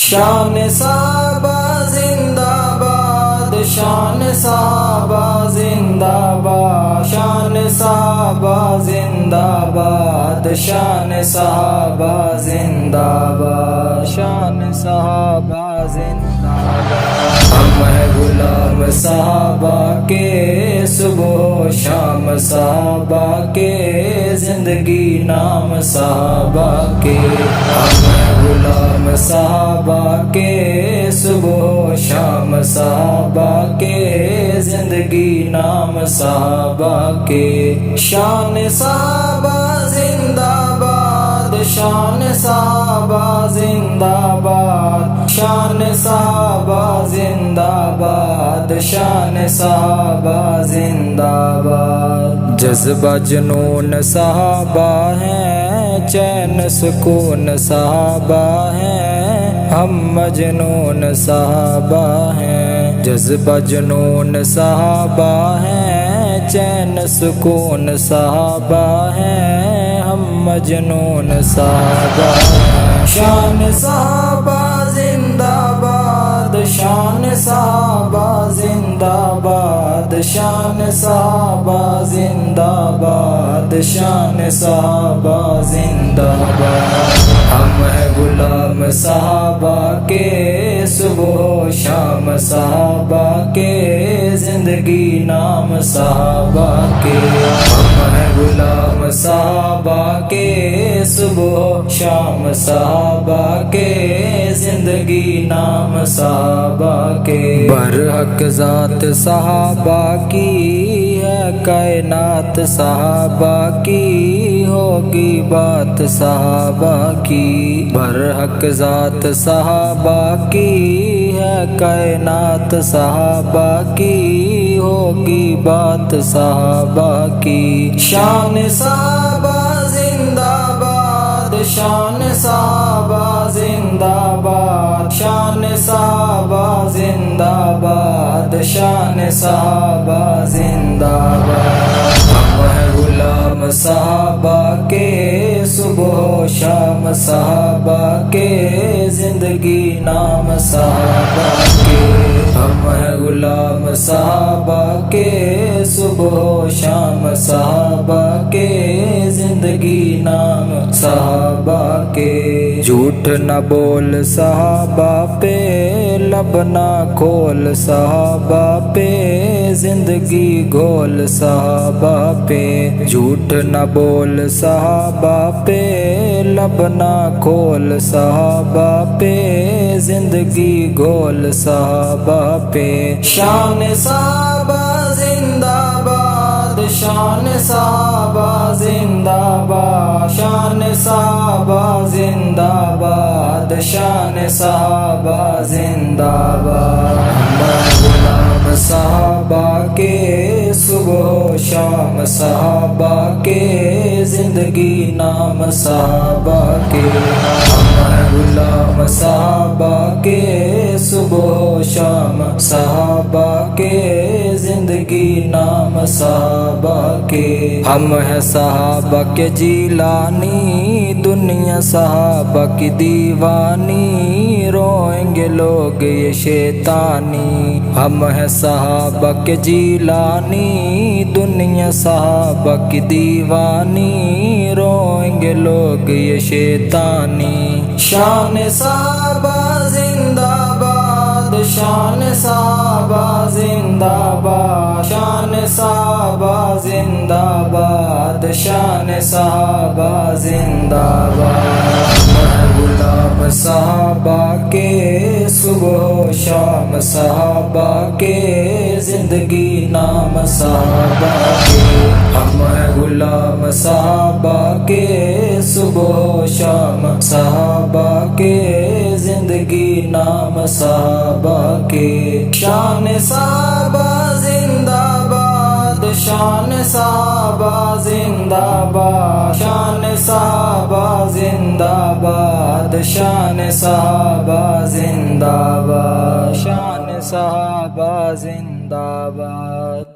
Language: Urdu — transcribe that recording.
شان صحابہ زندہ باد، شان صحابہ زندہ باد، شان صحابہ زندہ باد، شان صحابہ زندہ باد، شان صحابہ زندہ باد۔ ہم ہیں غلام صحابہ کے، صبح و شام صحابہ کے، زندگی نام صحابہ کے۔ ہم ہیں غلام صحابہ کے، صبح و شام صحابہ کے، زندگی نام صحابہ کے۔ شان صحابہ زندہ باد، شان صحابہ زندہ باد، شان صحابہ زندہ باد، شان صحابہ زندہ باد۔ جذبہ جنون صحابہ ہیں، چین سکون صحابہ ہیں، ہم مجنون صحابہ ہیں۔ جذبہ جنون صحابہ ہیں، چین سکون صحابہ ہیں، ہم مجنون صحابہ ہیں۔ شان صحابہ زندہ باد، شان صحابہ زندہ باد، شان صحابہ زندہ باد، شان صحابہ زندہ باد۔ ہم ہیں غلام صحابہ کے، صبح و شام صحابہ کے، زندگی نام صحابہ کے۔ ہم ہیں غلام صحابہ کے، صبح و شام صحابہ کے، زندگی نام صحابہ کے۔ برحق ذات صحابہ کی ہے کائنات صحابہ کی، ہوگی بات صحابہ کی۔ برحق ذات صحابہ کی ہے کائنات صحابہ کی، ہوگی بات صحابہ کی۔ شان صحابہ زندہ باد، شان صحابہ زندہ باد، شان صحابہ زندہ باد، شان صحابہ زندہ باد۔ ہم ہیں غلام صحابہ کے، صبح و شام صحابہ کے، زندگی نام صحابہ کے۔ ہم ہیں غلام صحابہ کے، صبح و شام صحابہ کے، زندگی نام صحابہ کے۔ جھوٹ نہ بول صحابہ پہ، لب نہ کھول صحابہ پہ، زندگی گھول صحابہ پہ۔ جھوٹ نہ بول صحابہ پہ، لب نہ کھول صحابہ پہ، زندگی گھول صحابہ پہ۔ شان صحابہ زندہ باد، شان صحابہ زندہ باد، شان صحابہ زندہ باد، شان صحابہ زندہ باد۔ ہم غلام صحابہ کے، صبح و شام صحابہ کے، زندگی نام صحابہ کے۔ ہم غلام صحابہ کے، صبح و شام صحابہ کے، زندگی نام صحابہ کے۔ ہم ہیں صحابہ کے جیلانی، دنیا صحابہ کی دیوانی، روئیں گے لوگ یہ شیطانی۔ ہم ہیں صحابہ کے جیلانی، دنیا صحابہ کی دیوانی، روئیں گے لوگ یہ شیطانی۔ شان صحابہ زندہ باد، شان صحابہ زندہ باد، شان صحابہ زندہ باد، شان صحابہ زندہ باد۔ ہم غلام صحابہ کے، صبح و شام صحابہ کے، زندگی نام صحابہ کے۔ ہم ہیں غلام صحابہ کے، صبح و شام صحابہ کے، زندگی نام صحابہ کے۔ شان صحابہ زندہ باد، شان صحابہ زندہ باد، شان صحابہ زندہ باد، شان صحابہ زندہ باد، شان صحابہ زندہ باد۔